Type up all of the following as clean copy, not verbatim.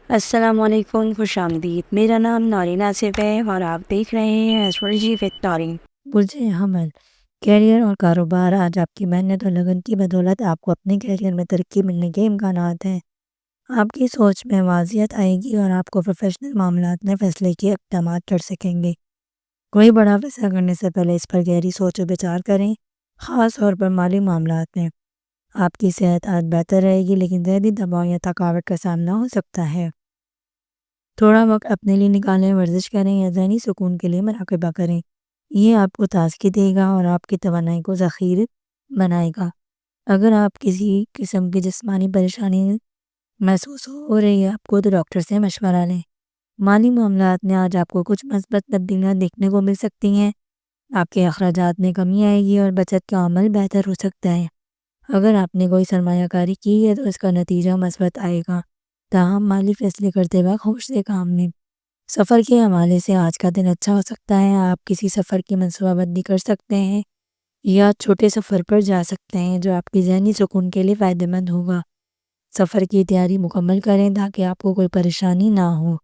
السلام علیکم، خوش آمدید۔ میرا نام نورین آصف ہے اور آپ دیکھ رہے ہیں ایسٹرولوجی وتھ نورین۔ برج حمل، کیریئر اور کاروبار۔ آج آپ کی محنت اور لگن کی بدولت آپ کو اپنے کیریئر میں ترقی ملنے کے امکانات ہیں۔ آپ کی سوچ میں واضحیت آئے گی اور آپ کو پروفیشنل معاملات میں فیصلے کے اقدامات کر سکیں گے۔ کوئی بڑا فیصلہ کرنے سے پہلے اس پر گہری سوچ و بچار کریں، خاص طور پر مالی معاملات میں۔ آپ کی صحت آج بہتر رہے گی، لیکن ذہنی دباؤ یا تھکاوٹ کا سامنا ہو سکتا ہے۔ تھوڑا وقت اپنے لیے نکالیں، ورزش کریں یا ذہنی سکون کے لیے مراقبہ کریں۔ یہ آپ کو تازگی دے گا اور آپ کی توانائی کو ذخیرہ بنائے گا۔ اگر آپ کسی قسم کی جسمانی پریشانی محسوس ہو رہی ہے، آپ کو تو ڈاکٹر سے مشورہ لیں۔ مالی معاملات میں آج آپ کو کچھ مثبت تبدیلیاں دیکھنے کو مل سکتی ہیں۔ آپ کے اخراجات میں کمی آئے گی اور بچت کا عمل بہتر ہو سکتا ہے۔ اگر آپ نے کوئی سرمایہ کاری کی ہے تو اس کا نتیجہ مثبت آئے گا، تاہم مالی فیصلے کرتے وقت ہوش سے کام لیں۔ سفر کے حوالے سے آج کا دن اچھا ہو سکتا ہے۔ آپ کسی سفر کی منصوبہ بندی کر سکتے ہیں یا چھوٹے سفر پر جا سکتے ہیں جو آپ کی ذہنی سکون کے لیے فائدہ مند ہوگا۔ سفر کی تیاری مکمل کریں تاکہ آپ کو کوئی پریشانی نہ ہو۔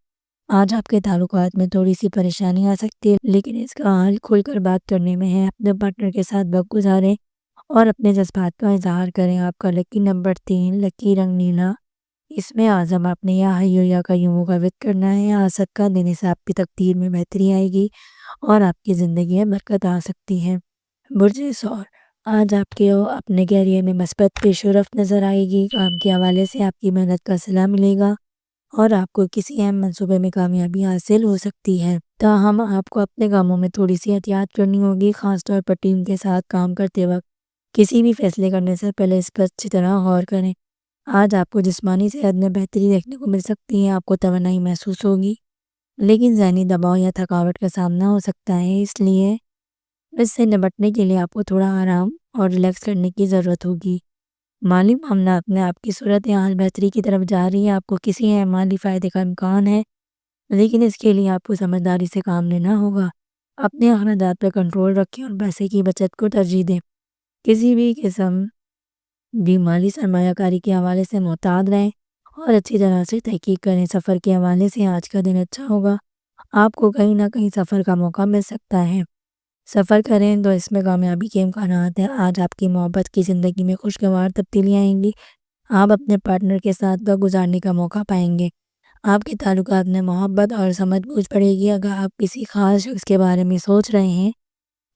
آج آپ کے تعلقات میں تھوڑی سی پریشانی آ سکتی ہے، لیکن اس کا حل کھل کر بات کرنے میں ہے۔ اپنے پارٹنر کے ساتھ وقت گزاریں اور اپنے جذبات کا اظہار کریں۔ آپ کا لکی نمبر 3، لکی رنگ نیلا۔ اس میں اعظم آپ نے یا حیو یا قیوم کا وتر کرنا ہے۔ آج صدقہ دینے سے آپ کی تقدیر میں بہتری آئے گی اور آپ کی زندگی میں برکت آ سکتی ہے۔ برج ثور، آج آپ کے اپنے کیریئر میں مثبت پیش رفت نظر آئے گی۔ کام کے حوالے سے آپ کی محنت کا صلہ ملے گا اور آپ کو کسی اہم منصوبے میں کامیابی حاصل ہو سکتی ہے۔ تاہم آپ کو اپنے کاموں میں تھوڑی سی احتیاط کرنی ہوگی، خاص طور پر ٹیم کے ساتھ کام کرتے وقت۔ کسی بھی فیصلے کرنے سے پہلے اس پر اچھی طرح غور کریں۔ آج آپ کو جسمانی صحت میں بہتری دیکھنے کو مل سکتی ہے۔ آپ کو توانائی محسوس ہوگی، لیکن ذہنی دباؤ یا تھکاوٹ کا سامنا ہو سکتا ہے، اس لیے اس سے نمٹنے کے لیے آپ کو تھوڑا آرام اور ریلیکس کرنے کی ضرورت ہوگی۔ مالی معاملات میں آپ کی صورتحال بہتری کی طرف جا رہی ہے۔ آپ کو کسی اہم مالی فائدے کا امکان ہے، لیکن اس کے لیے آپ کو سمجھداری سے کام لینا ہوگا۔ اپنے اخراجات پر کنٹرول رکھیں اور پیسے کی بچت کو ترجیح دیں۔ کسی بھی قسم بھی مالی سرمایہ کاری کے حوالے سے محتاط رہیں اور اچھی طرح سے تحقیق کریں۔ سفر کے حوالے سے آج کا دن اچھا ہوگا۔ آپ کو کہیں نہ کہیں سفر کا موقع مل سکتا ہے۔ سفر کریں تو اس میں کامیابی کے امکانات ہیں۔ آج آپ کی محبت کی زندگی میں خوشگوار تبدیلیاں آئیں گی۔ آپ اپنے پارٹنر کے ساتھ وقت گزارنے کا موقع پائیں گے۔ آپ کے تعلقات میں محبت اور سمجھ بوجھ بڑھے گی۔ اگر آپ کسی خاص شخص کے بارے میں سوچ رہے ہیں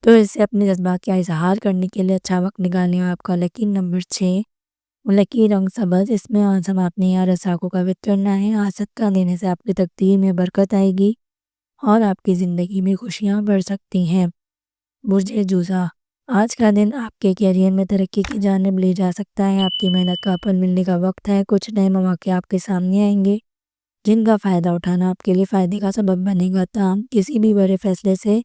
تو اس سے اپنے جذبات کا اظہار کرنے کے لیے اچھا وقت نکالیں۔ آپ کا لکی نمبر 6، لکی رنگ سبز۔ اس میں اعظم آپ نے یا رساکو کا وتر کرنا ہے۔ آج صدقہ دینے سے آپ کی تقدیر میں برکت آئے گی اور آپ کی زندگی میں خوشیاں بڑھ سکتی ہیں۔ برج جوزا، آج کا دن آپ کے کیریئر میں ترقی کی جانب لے جا سکتا ہے۔ آپ کی محنت کا پھل ملنے کا وقت ہے۔ کچھ نئے مواقع آپ کے سامنے آئیں گے جن کا فائدہ اٹھانا آپ کے لیے فائدے کا سبب بنے گا۔ تاہم کسی بھی بڑے فیصلے سے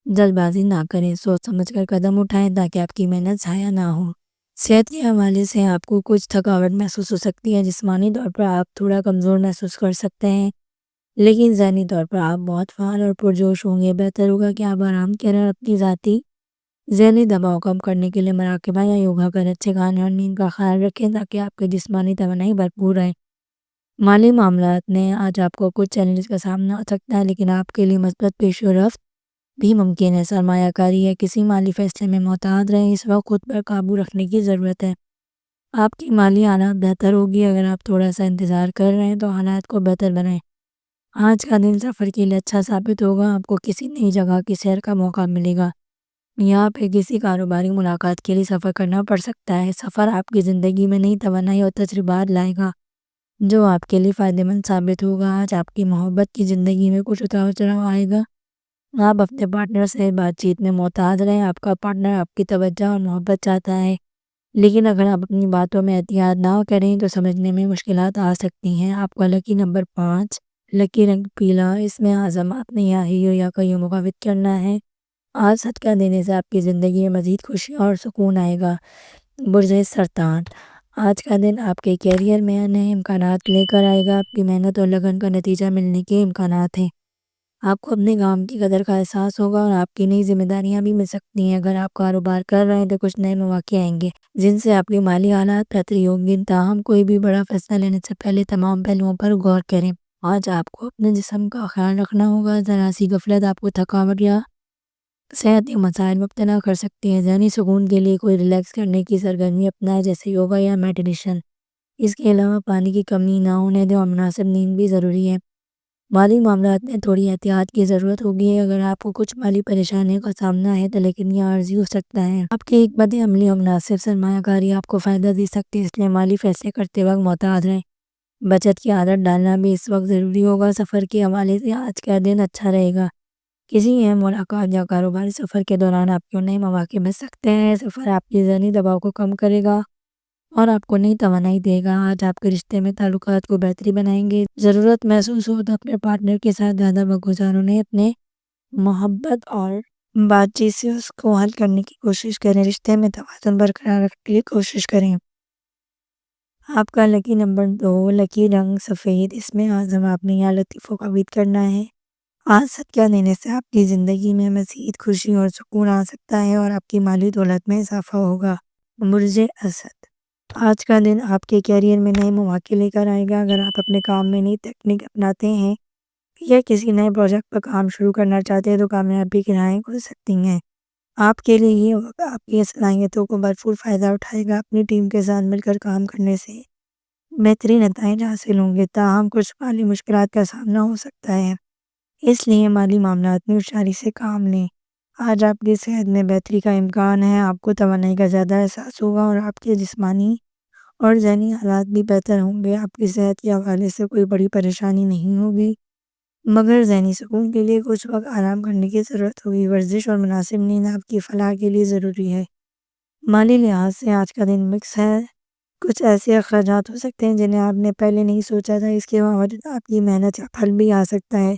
جلد بازی نہ کریں، سوچ سمجھ کر قدم اٹھائیں تاکہ آپ کی محنت ضائع نہ ہو۔ صحت کے حوالے سے آپ کو کچھ تھکاوٹ محسوس ہو سکتی ہے۔ جسمانی طور پر آپ تھوڑا کمزور محسوس کر سکتے ہیں، لیکن ذہنی طور پر آپ بہت فعال اور پرجوش ہوں گے۔ بہتر ہوگا کہ آپ آرام کریں اور اپنی ذاتی ذہنی دباؤ کم کرنے کے لیے مراقبہ یا یوگا کریں۔ اچھے کھانے اور نیند کا خیال رکھیں تاکہ آپ کی جسمانی توانائی بھرپور رہے۔ مالی معاملات میں آج آپ کو کچھ چیلنجز کا سامنا ہو سکتا ہے، لیکن آپ کے لیے مثبت پیش رفت بھی ممکن ہے۔ سرمایہ کاری یا کسی مالی فیصلے میں محتاط رہیں، اس وقت خود پر قابو رکھنے کی ضرورت ہے۔ آپ کی مالی حالات بہتر ہوگی۔ اگر آپ تھوڑا سا انتظار کر رہے ہیں تو حالات کو بہتر بنائیں۔ آج کا دن سفر کے لیے اچھا ثابت ہوگا۔ آپ کو کسی نئی جگہ کی سیر کا موقع ملے گا یا پھر کسی کاروباری ملاقات کے لیے سفر کرنا پڑ سکتا ہے۔ سفر آپ کی زندگی میں نئی توانائی اور تجربات لائے گا جو آپ کے لیے فائدہ مند ثابت ہوگا۔ آج آپ کی محبت کی زندگی میں کچھ اتار چڑھاؤ آئے گا۔ آپ اپنے پارٹنر سے بات چیت میں محتاط رہیں۔ آپ کا پارٹنر آپ کی توجہ اور محبت چاہتا ہے، لیکن اگر آپ اپنی باتوں میں احتیاط نہ کریں تو سمجھنے میں مشکلات آ سکتی ہیں۔ آپ کا لکی نمبر 5، لکی رنگ پیلا۔ اس میں اعظم آپ نے یا حیو یا قیوم کا وتر کرنا ہے۔ آج صدقہ دینے سے آپ کی زندگی میں مزید خوشی اور سکون آئے گا۔ برج سرطان، آج کا دن آپ کے کیریئر میں نئے امکانات لے کر آئے گا۔ آپ کی محنت اور لگن کا نتیجہ ملنے کے امکانات ہیں۔ آپ کو اپنے کام کی قدر کا احساس ہوگا اور آپ کی نئی ذمہ داریاں بھی مل سکتی ہیں۔ اگر آپ کاروبار کر رہے ہیں تو کچھ نئے مواقع آئیں گے جن سے آپ کی مالی حالات بہتری ہوگی، تاہم کوئی بھی بڑا فیصلہ لینے سے پہلے تمام پہلوؤں پر غور کریں۔ آج آپ کو اپنے جسم کا خیال رکھنا ہوگا، ذرا سی غفلت آپ کو تھکاوٹ یا صحت کے مسائل مبتلا کر سکتی ہے۔ ذہنی سکون کے لیے کوئی ریلیکس کرنے کی سرگرمی اپنائے، جیسے یوگا یا میڈیٹیشن۔ اس کے علاوہ پانی کی کمی نہ ہونے دیں اور مناسب نیند بھی ضروری ہے۔ مالی معاملات میں تھوڑی احتیاط کی ضرورت ہوگی۔ اگر آپ کو کچھ مالی پریشانیوں کا سامنا ہے تو لیکن یہ عارضی ہو سکتا ہے۔ آپ کی حکمت عملی اور مناسب سرمایہ کاری آپ کو فائدہ دے سکتی ہے، اس لیے مالی فیصلے کرتے وقت محتاط رہیں۔ بچت کی عادت ڈالنا بھی اس وقت ضروری ہوگا۔ سفر کے حوالے سے آج کا دن اچھا رہے گا۔ کسی اہم ملاقات یا کاروباری سفر کے دوران آپ کو نئے مواقع مل سکتے ہیں۔ سفر آپ کی ذہنی دباؤ کو کم کرے گا اور آپ کو نئی توانائی دے گا۔ آج آپ کے رشتے میں تعلقات کو بہتری بنائیں گے۔ ضرورت محسوس ہو تو اپنے پارٹنر کے ساتھ زیادہ وقت گزارو، نہیں اپنے محبت اور بات چیت سے اس کو حل کرنے کی کوشش کریں۔ رشتے میں توازن برقرار رکھنے کی کوشش کریں۔ آپ کا لکی نمبر 2، لکی رنگ سفید، اس میں عازم آپ نے یہاں لطیفوں کا عید کرنا ہے۔ آج صدقہ دینے سے آپ کی زندگی میں مزید خوشی اور سکون آ سکتا ہے اور آپ کی مالی دولت میں اضافہ ہوگا۔ برج اسد، آج کا دن آپ کے کیریئر میں نئے مواقع لے کر آئے گا۔ اگر آپ اپنے کام میں نئی تکنیک اپناتے ہیں یا کسی نئے پروجیکٹ پر کام شروع کرنا چاہتے ہیں تو کامیابی کی راہیں کھل سکتی ہیں۔ آپ کے لیے یہ وقت آپ کی صلاحیتوں کو بھرپور فائدہ اٹھائے گا۔ اپنی ٹیم کے ساتھ مل کر کام کرنے سے بہترین نتائج حاصل ہوں گے، تاہم کچھ مالی مشکلات کا سامنا ہو سکتا ہے، اس لیے مالی معاملات میں ہوشیاری سے کام لیں۔ آج آپ کی صحت میں بہتری کا امکان ہے، آپ کو توانائی کا زیادہ احساس ہوگا اور آپ کے جسمانی اور ذہنی حالات بھی بہتر ہوں گے۔ آپ کی صحت کے حوالے سے کوئی بڑی پریشانی نہیں ہوگی، مگر ذہنی سکون کے لیے کچھ وقت آرام کرنے کی ضرورت ہوگی۔ ورزش اور مناسب نیند آپ کی فلاح کے لیے ضروری ہے۔ مالی لحاظ سے آج کا دن مکس ہے، کچھ ایسے اخراجات ہو سکتے ہیں جنہیں آپ نے پہلے نہیں سوچا تھا، اس کے باوجود آپ کی محنت کا پھل بھی آ سکتا ہے۔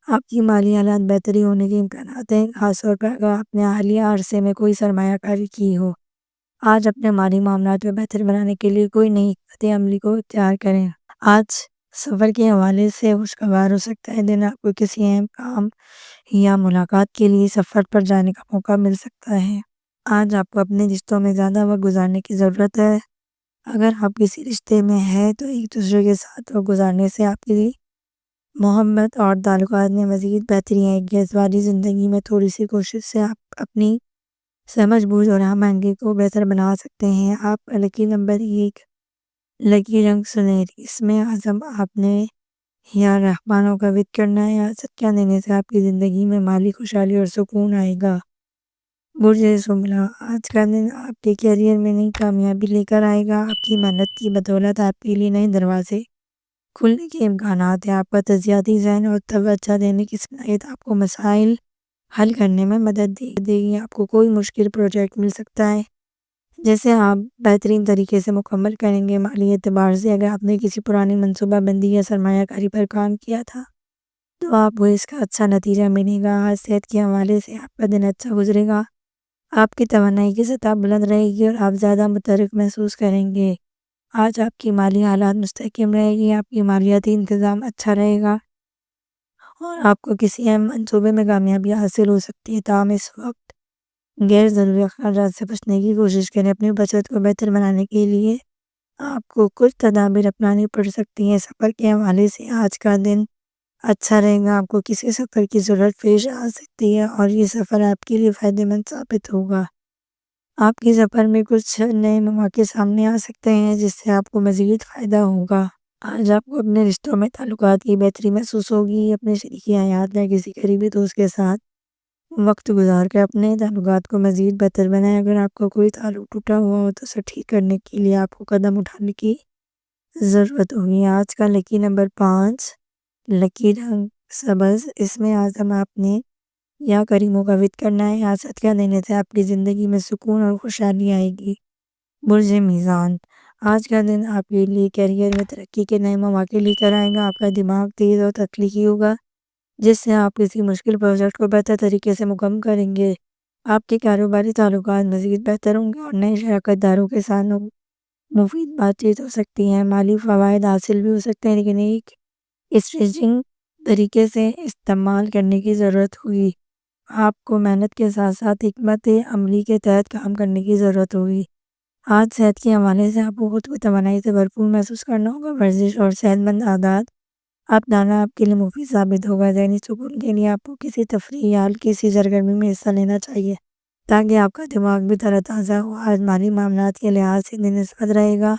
آپ کی مالی حالات بہتری ہونے کے امکانات ہیں، خاص طور پر اگر آپ نے حالیہ عرصے میں کوئی سرمایہ کاری کی ہو۔ آج اپنے مالی معاملات میں بہتر بنانے کے لیے کوئی نئی حکمت عملی کو اختیار کریں۔ آج سفر کے حوالے سے خوشگوار ہو سکتا ہے دن، آپ کو کسی اہم کام یا ملاقات کے لیے سفر پر جانے کا موقع مل سکتا ہے۔ آج آپ کو اپنے رشتوں میں زیادہ وقت گزارنے کی ضرورت ہے۔ اگر آپ کسی رشتے میں ہیں تو ایک دوسرے کے ساتھ وقت گزارنے سے آپ کی محبت اور تعلقات میں مزید بہتری آئے گی۔ ازدواجی زندگی میں تھوڑی سی کوشش سے آپ اپنی سمجھ بوجھ اور ہم آہنگی کو بہتر بنا سکتے ہیں۔ آپ کا لکی نمبر 1، لکی رنگ سنہری، اس میں عزم آپ نے یا رحمانوں کا ود کرنا ہے۔ یا صدقہ دینے سے آپ کی زندگی میں مالی خوشحالی اور سکون آئے گا۔ برج سمبلا، آج کا دن آپ کے کیریئر میں نئی کامیابی لے کر آئے گا۔ آپ کی محنت کی بدولت آپ کے لیے نئے دروازے کھلنے کے امکانات ہیں۔ آپ کا تجزیاتی ذہن اور توجہ دینے کی صلاحیت آپ کو مسائل حل کرنے میں مدد دے گی۔ آپ کو کوئی مشکل پروجیکٹ مل سکتا ہے جیسے آپ بہترین طریقے سے مکمل کریں گے۔ مالی اعتبار سے اگر آپ نے کسی پرانی منصوبہ بندی یا سرمایہ کاری پر کام کیا تھا تو آپ کو اس کا اچھا نتیجہ ملے گا۔ آج صحت کے حوالے سے آپ کا دن اچھا گزرے گا، آپ کی توانائی کی سطح بلند رہے گی اور آپ زیادہ متحرک محسوس کریں گے۔ آج آپ کی مالی حالات مستحکم رہے گی، آپ کی مالیاتی انتظام اچھا رہے گا اور آپ کو کسی اہم منصوبے میں کامیابی حاصل ہو سکتی ہے۔ تاہم اس وقت غیر ضروری اخراجات سے بچنے کی کوشش کریں۔ اپنی بچت کو بہتر بنانے کے لیے آپ کو کچھ تدابیر اپنانی پڑ سکتی ہیں۔ سفر کے حوالے سے آج کا دن اچھا رہے گا، آپ کو کسی سفر کی ضرورت پیش آ سکتی ہے اور یہ سفر آپ کے لیے فائدہ مند ثابت ہوگا۔ آپ کے سفر میں کچھ نئے مواقع سامنے آ سکتے ہیں جس سے آپ کو مزید فائدہ ہوگا۔ آج آپ کو اپنے رشتوں میں تعلقات کی بہتری محسوس ہوگی۔ اپنے شریک حیات یا کسی قریبی دوست کے ساتھ وقت گزار کر اپنے تعلقات کو مزید بہتر بنائیں۔ اگر آپ کو کوئی تعلق ٹوٹا ہوا ہو تو اسے ٹھیک کرنے کے لیے آپ کو قدم اٹھانے کی ضرورت ہوگی۔ آج کا لکی نمبر 5، لکی رنگ سبز، اس میں عزم آپ نے یا کریموں کا ود کرنا ہے۔ یا صدقہ دینے سے آپ کی زندگی میں سکون اور خوشحالی آئے گی۔ برج میزان، آج کا دن آپ کے لیے کیریئر میں ترقی کے نئے مواقع لے کر آئے گا۔ آپ کا دماغ تیز اور تخلیقی ہوگا جس سے آپ کسی مشکل پروجیکٹ کو بہتر طریقے سے مکمل کریں گے۔ آپ کے کاروباری تعلقات مزید بہتر ہوں گے اور نئے شراکت داروں کے ساتھ مفید بات چیت ہو سکتی ہے۔ مالی فوائد حاصل بھی ہو سکتے ہیں لیکن ایک اسٹریچنگ طریقے سے استعمال کرنے کی ضرورت ہوگی۔ آپ کو محنت کے ساتھ ساتھ حکمت عملی کے تحت کام کرنے کی ضرورت ہوگی۔ آج صحت کے حوالے سے آپ کو خود کو توانائی سے بھرپور محسوس کرنا ہوگا۔ ورزش اور صحت مند عادات اپنانا آپ کے لیے مفید ثابت ہوگا۔ ذہنی سکون کے لیے آپ کو کسی تفریح یا کسی سرگرمی میں حصہ لینا چاہیے تاکہ آپ کا دماغ بھی تر و تازہ ہو۔ آج مالی معاملات کے لحاظ سے دن مثبت رہے گا۔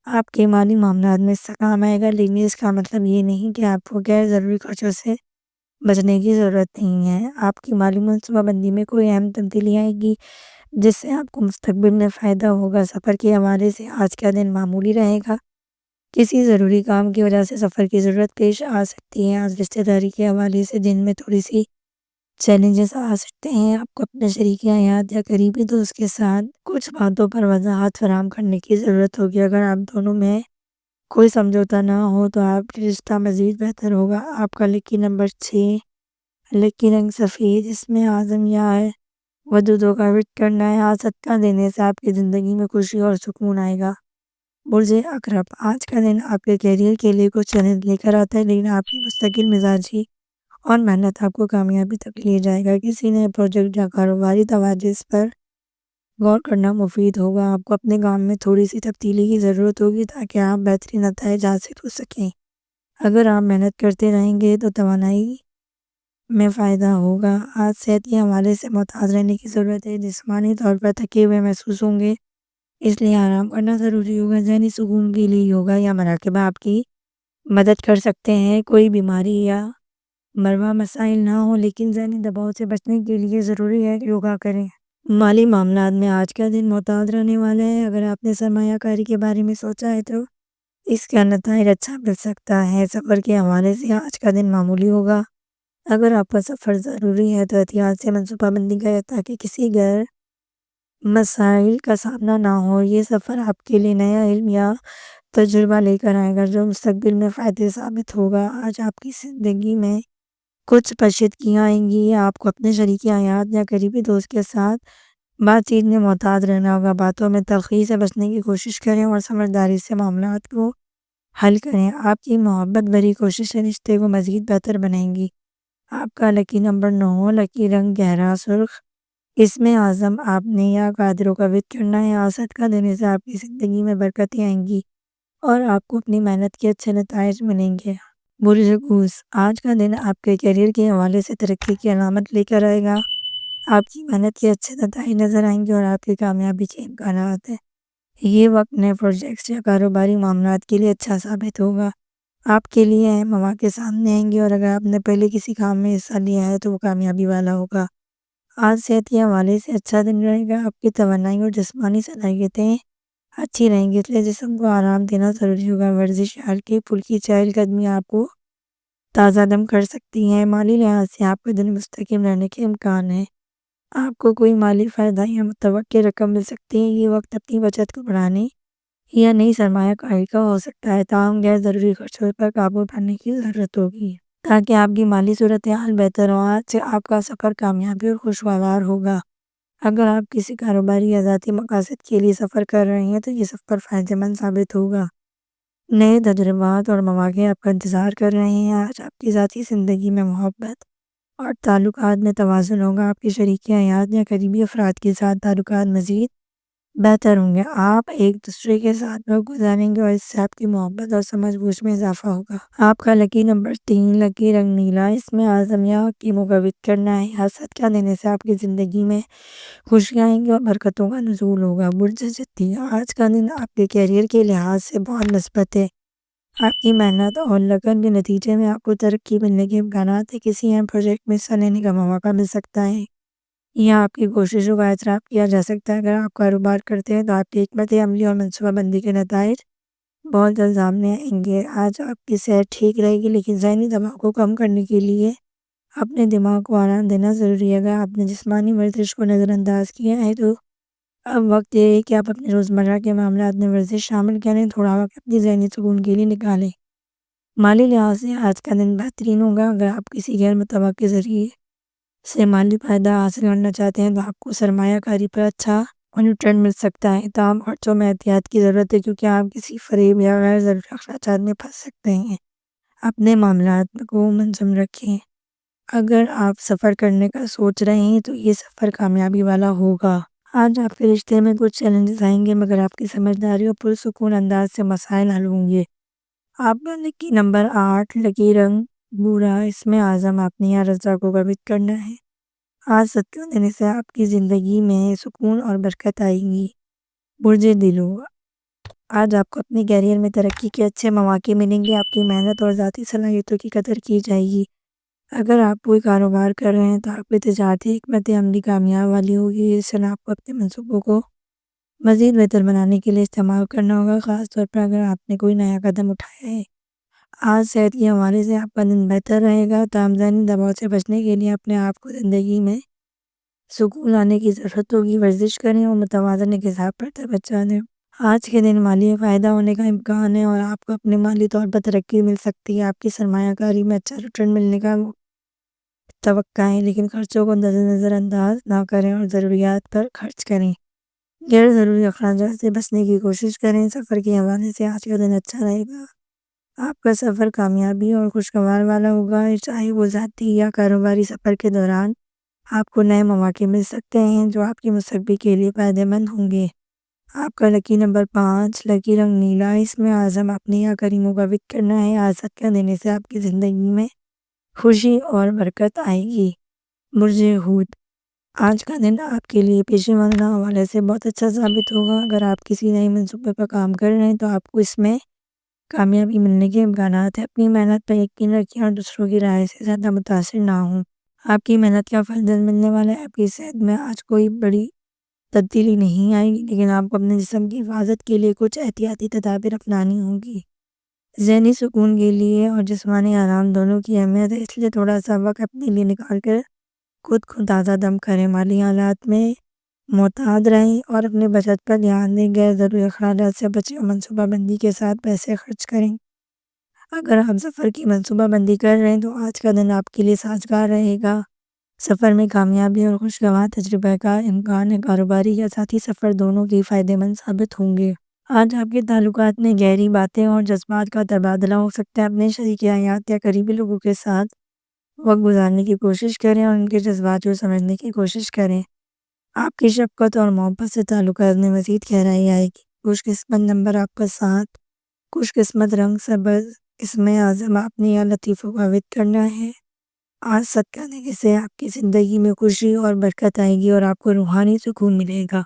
آپ کے مالی معاملات میں استحکام آئے گا، لیکن اس کا مطلب یہ نہیں کہ آپ کو غیر ضروری خرچوں سے بچنے کی ضرورت نہیں ہے۔ آپ کی مالی منصوبہ بندی میں کوئی اہم تبدیلی آئے گی جس سے آپ کو مستقبل میں فائدہ ہوگا۔ سفر کے حوالے سے آج کا دن معمولی رہے گا۔ کسی ضروری کام کی وجہ سے سفر کی ضرورت پیش آ سکتی ہے۔ آج رشتہ داری کے حوالے سے دن میں تھوڑی سی چیلنجز آ سکتے ہیں۔ آپ کو اپنے شریک حیات یا قریبی دوست کے ساتھ کچھ باتوں پر وضاحت فراہم کرنے کی ضرورت ہوگی۔ اگر آپ دونوں میں کوئی سمجھوتہ نہ ہو تو آپ کا رشتہ مزید بہتر ہوگا۔ آپ کا لکی نمبر 6، لکی رنگ سفید، اس میں عزم یا ودودوں کا ورد کرنا ہے۔ آج صدقہ دینے سے آپ کی زندگی میں خوشی اور سکون آئے گا۔ برج عقرب، آج کا دن آپ کے کیریئر کے لیے کچھ چیلنج لے کر آتا ہے، لیکن آپ کی مستقل مزاجی اور محنت آپ کو کامیابی تک لے جائے گا۔ کسی نئے پروجیکٹ یا کاروباری تجاویز پر غور کرنا مفید ہوگا۔ آپ کو اپنے کام میں تھوڑی سی تبدیلی کی ضرورت ہوگی تاکہ آپ بہترین نتائج حاصل ہو سکیں۔ اگر آپ محنت کرتے رہیں گے تو توانائی میں فائدہ ہوگا۔ آج صحت کے حوالے سے محتاط رہنے کی ضرورت ہے۔ جسمانی طور پر تھکے ہوئے محسوس ہوں گے، اس لیے آرام کرنا ضروری ہوگا۔ ذہنی سکون کے لیے یوگا یا مراقبہ آپ کی مدد کر سکتے ہیں۔ کوئی بیماری یا مربع مسائل نہ ہو، لیکن ذہنی دباؤ سے بچنے کے لیے ضروری ہے کہ یوگا کریں۔ مالی معاملات میں آج کا دن محتاط رہنے والا ہے۔ اگر آپ نے سرمایہ کاری کے بارے میں سوچا ہے تو اس کا نتائج اچھا مل سکتا ہے۔ سفر کے حوالے سے آج کا دن معمولی ہوگا۔ اگر آپ کا سفر ضروری ہے تو احتیاط سے منصوبہ بندی کریں تاکہ کسی غیر مسائل کا سامنا نہ ہو۔ یہ سفر آپ کے لیے نیا علم یا تجربہ لے کر آئے گا جو مستقبل میں فائدہ ثابت ہوگا۔ آج آپ کی زندگی میں کچھ کشیدگیاں آئیں گی۔ آپ کو اپنے شریک حیات یا قریبی دوست کے ساتھ بات چیت میں محتاط رہنا ہوگا۔ باتوں میں تلخی سے بچنے کی کوشش کریں اور سمجھداری سے معاملات کو حل کریں۔ آپ کی محبت بھری کوششیں رشتے کو مزید بہتر بنائیں گی۔ آپ کا لکی نمبر 9، لکی رنگ گہرا سرخ، اس میں عزم آپ نے یا قادروں کا ورد کرنا ہے۔ صدقہ دینے سے آپ کی زندگی میں برکتیں آئیں گی اور آپ کو اپنی محنت کے اچھے نتائج ملیں گے۔ برج قوس، آج کا دن آپ کے کیریئر کے حوالے سے ترقی کی علامت لے کر آئے گا۔ آپ کی محنت کے اچھے نتائج نظر آئیں گے اور آپ کی کامیابی کے امکانات ہیں۔ یہ وقت نئے پروجیکٹس یا کاروباری معاملات کے لیے اچھا ثابت ہوگا۔ آپ کے لیے اہم مواقع سامنے آئیں گے اور اگر آپ نے پہلے کسی کام میں حصہ لیا ہے تو وہ کامیابی والا ہوگا۔ آج صحت کے حوالے سے اچھا دن رہے گا۔ آپ کی توانائی اور جسمانی صلاحیتیں اچھی رہیں گی، اس لیے جسم کو آرام دینا ضروری ہوگا۔ ورزش یا ہلکی پھلکی چہل قدمی آپ کو تازہ دم کر سکتی ہیں۔ مالی لحاظ سے آپ کا دن مستقیم رہنے کے امکان ہیں۔ آپ کو کوئی مالی فائدہ یا متوقع رقم مل سکتی ہے۔ یہ وقت اپنی بچت کو بڑھانے یا نئی سرمایہ کاری کا ہو سکتا ہے، تاہم غیر ضروری خرچوں پر قابو پانے کی ضرورت ہوگی تاکہ آپ کی مالی صورتحال بہتر ہو۔ آج سے آپ کا سفر کامیابی اور خوشگوار ہوگا۔ اگر آپ کسی کاروباری یا ذاتی مقاصد کے لیے سفر کر رہے ہیں تو یہ سفر فائدہ مند ثابت ہوگا۔ نئے تجربات اور مواقع آپ کا انتظار کر رہے ہیں۔ آج آپ کی ذاتی زندگی میں محبت اور تعلقات میں توازن ہوگا۔ آپ کے شریک حیات یا قریبی افراد کے ساتھ تعلقات مزید بہتر ہوں گے۔ آپ ایک دوسرے کے ساتھ وقت گزاریں گے اور اس سے آپ کی محبت اور سمجھ بوجھ میں اضافہ ہوگا۔ آپ کا لکی نمبر 3، لکی رنگ نیلا، اس میں عزم یا حکیموں کا ورد کرنا ہے۔ صدقہ دینے سے آپ کی زندگی میں خوشیاں آئیں گی اور برکتوں کا نزول ہوگا۔ برج جدی، آج کا دن آپ کے کیریئر کے لحاظ سے بہت مثبت ہے۔ آپ کی محنت اور لگن کے نتیجے میں آپ کو ترقی ملنے کے امکانات ہیں۔ کسی اہم پروجیکٹ میں حصہ لینے کا موقع مل سکتا ہے یا آپ کی کوششوں کا اعتراف کیا جا سکتا ہے۔ اگر آپ کاروبار کرتے ہیں تو آپ کی حکمت عملی اور منصوبہ بندی کے نتائج بہت جلد سامنے آئیں گے۔ آج آپ کی صحت ٹھیک رہے گی، لیکن ذہنی دباؤ کو کم کرنے کے لیے اپنے دماغ کو آرام دینا ضروری ہے۔ اگر آپ نے جسمانی ورزش کو نظر انداز کیا ہے تو اب وقت یہ ہے کہ آپ اپنے روزمرہ کے معاملات میں ورزش شامل کریں۔ تھوڑا وقت اپنی ذہنی سکون کے لیے نکالیں۔ مالی لحاظ سے آج کا دن بہترین ہوگا۔ اگر آپ کسی غیر متوقع ذریعے سے مالی فائدہ حاصل کرنا چاہتے ہیں تو آپ کو سرمایہ کاری پر اچھا ریٹرن مل سکتا ہے، تاہم خرچوں میں احتیاط کی ضرورت ہے کیونکہ آپ کسی فریب یا غیر ضروری اخراجات میں پھنس سکتے ہیں۔ اپنے معاملات کو منظم رکھیں۔ اگر آپ سفر کرنے کا سوچ رہے ہیں تو یہ سفر کامیابی والا ہوگا۔ آج آپ کے رشتے میں کچھ چیلنجز آئیں گے، مگر آپ کی سمجھداری اور پرسکون انداز سے مسائل حل ہوں گے۔ آپ کا لکی نمبر 8، لکی رنگ بھورا، اس میں اعظم اپنی رضا کو ثابت کرنا ہے۔ آج صدقہ دینے سے آپ کی زندگی میں سکون اور برکت آئے گی۔ برج دلو، آج آپ کو اپنے کیریئر میں ترقی کے اچھے مواقع ملیں گے۔ آپ کی محنت اور ذاتی صلاحیتوں کی قدر کی جائے گی۔ اگر آپ کوئی کاروبار کر رہے ہیں تو آپ کی تجارتی حکمت عملی کامیاب والی ہوگی، اس سے آپ کو اپنے منصوبوں کو مزید بہتر بنانے کے لیے استعمال کرنا ہوگا، خاص طور پر اگر آپ نے کوئی نیا قدم اٹھایا ہے۔ آج صحت کے حوالے سے آپ کا دن بہتر رہے گا۔ تاہم ذہنی دباؤ سے بچنے کے لیے اپنے آپ کو زندگی میں سکون لانے کی ضرورت ہوگی۔ ورزش کریں اور متوازن غذا پر توجہ دیں۔ آج کے دن مالی فائدہ ہونے کا امکان ہے اور آپ کو اپنے مالی طور پر ترقی مل سکتی ہے۔ آپ کی سرمایہ کاری میں اچھا ریٹرن ملنے کا توقع ہے، لیکن خرچوں کو نظر انداز نہ کریں اور ضروریات پر خرچ کریں۔ غیر ضروری اخراجات سے بچنے کی کوشش کریں۔ سفر کے حوالے سے آج کا دن اچھا رہے گا۔ آپ کا سفر کامیابی اور خوشگوار والا ہوگا، چاہے وہ ذاتی یا کاروباری سفر کے دوران آپ کو نئے مواقع مل سکتے ہیں جو آپ کی مستقبل کے لیے فائدہ مند ہوں گے۔ آپ کا لکی نمبر 5، لکی رنگ نیلا، اس میں اعظم اپنی کریموں کا ذکر کرنا ہے۔ آج صدقہ دینے سے آپ کی زندگی میں خوشی اور برکت آئے گی۔ برج حوت، آج کا دن آپ کے لیے پیشے ورانہ حوالے سے بہت اچھا ثابت ہوگا۔ اگر آپ کسی نئے منصوبے پر کام کر رہے ہیں تو آپ کو اس میں کامیابی ملنے کے امکانات ہیں۔ اپنی محنت پر یقین رکھیں اور دوسروں کی رائے سے زیادہ متاثر نہ ہوں۔ آپ کی محنت کا پھل جلد ملنے والا ہے۔ آپ کی صحت میں آج کوئی بڑی تبدیلی نہیں آئے گی، لیکن آپ کو اپنے جسم کی حفاظت کے لیے کچھ احتیاطی تدابیر اپنانی ہوں گی۔ ذہنی سکون کے لیے اور جسمانی آرام دونوں کی اہمیت ہے، اس لیے تھوڑا سا وقت اپنے لیے نکال کر خود کو تازہ دم کریں۔ مالی حالات میں محتاط رہیں اور اپنے بچت پر دھیان دیں۔ غیر ضروری اخراجات سے بچیں اور منصوبہ بندی کے ساتھ پیسے خرچ کریں۔ اگر آپ سفر کی منصوبہ بندی کر رہے ہیں تو آج کا دن آپ کے لیے سازگار رہے گا۔ سفر میں کامیابی اور خوشگوار تجربے کا امکان ہے۔ کاروباری یا ذاتی سفر دونوں کی فائدہ مند ثابت ہوں گے۔ آج آپ کے تعلقات میں گہری باتیں اور جذبات کا تبادلہ ہو سکتا ہے۔ اپنے شریک حیات یا قریبی لوگوں کے ساتھ وقت گزارنے کی کوشش کریں اور ان کے جذبات کو سمجھنے کی کوشش کریں۔ آپ کی شفقت اور محبت سے تعلقات میں مزید گہرائی آئے گی۔ خوش قسمت نمبر آپ کا 7، خوش قسمت رنگ سبز، اس میں اعظم اپنی لطیفوں کا ذکر کرنا ہے۔ آج صدقہ دینے سے آپ کی زندگی میں خوشی اور برکت آئے گی اور آپ کو روحانی سکون ملے گا۔